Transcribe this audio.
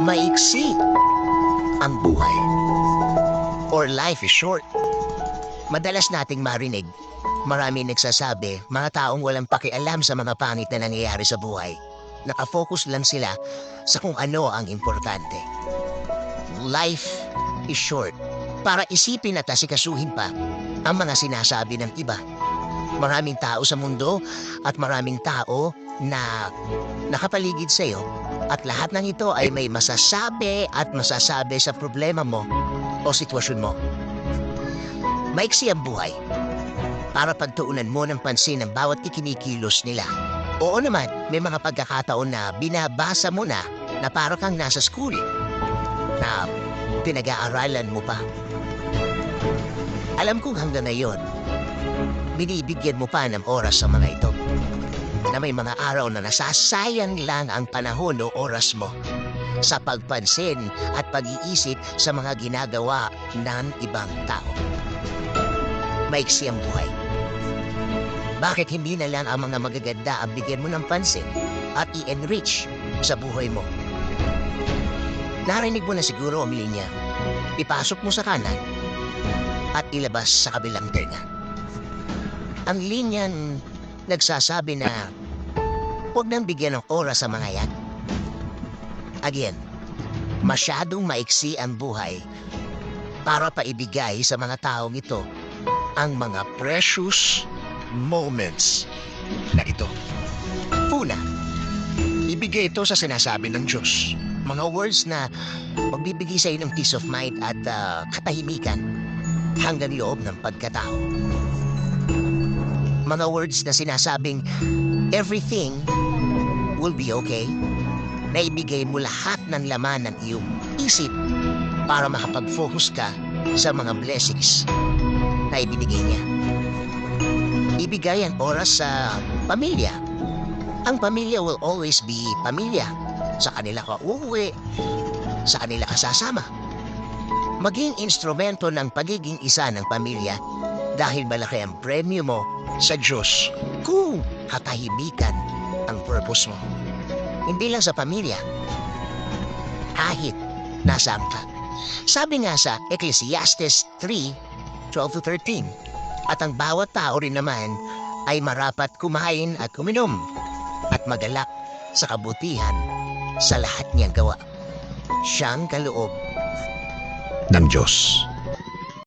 Maiksi ang buhay or life is short. Madalas nating marinig, marami nagsasabi, mga taong walang pakialam sa mga pangit na nangyayari sa buhay. Nakafocus lang sila sa kung ano ang importante. Life is short. Para isipin at asikasuhin pa ang mga sinasabi ng iba. Maraming tao sa mundo at maraming tao na nakapaligid sa iyo at lahat ng ito ay may masasabi at masasabi sa problema mo o sitwasyon mo. Maiksi ang buhay para pagtuunan mo ng pansin ang bawat ikinikilos nila. Oo naman, may mga pagkakataon na binabasa mo na para kang nasa school na pinag-aaralan mo pa. Alam kong hanggang ngayon, binibigyan mo pa ng oras sa mga ito. Na may mga araw na nasasayang lang ang panahon o oras mo sa pagpansin at pag-iisip sa mga ginagawa ng ibang tao. Maiksi ang buhay. Bakit hindi na lang ang mga magaganda ang bigyan mo ng pansin at i-enrich sa buhay mo? Narinig mo na siguro ang linya. Ipasok mo sa kanan at ilabas sa kabilang tenga. Ang linyan nagsasabi na huwag nang bigyan ng oras sa mga yan. Again, masyadong maiksi ang buhay para paibigay sa mga taong ito ang mga precious moments na ito. Una, ibigay ito sa sinasabi ng Diyos. Mga words na magbibigay sa iyo ng peace of mind at katahimikan hanggang loob ng pagkatao. Mga words na sinasabing everything will be okay, na ibigay mo lahat ng laman ng iyong isip para makapag-focus ka sa mga blessings na ibinigay niya. Ibigay ang oras sa pamilya. Ang pamilya will always be pamilya. Sa kanila ka uuwi, sa kanila ka sasama. Maging instrumento ng pagiging isa ng pamilya dahil malaki ang premyo mo sa Diyos kung katahimikan ang purpose mo. Hindi lang sa pamilya, kahit nasaan ka. Sabi nga sa Ecclesiastes 3:12-13, at ang bawat tao rin naman ay marapat kumain at kuminom at magalak sa kabutihan sa lahat niyang gawa. Siyang kaloob ng Diyos.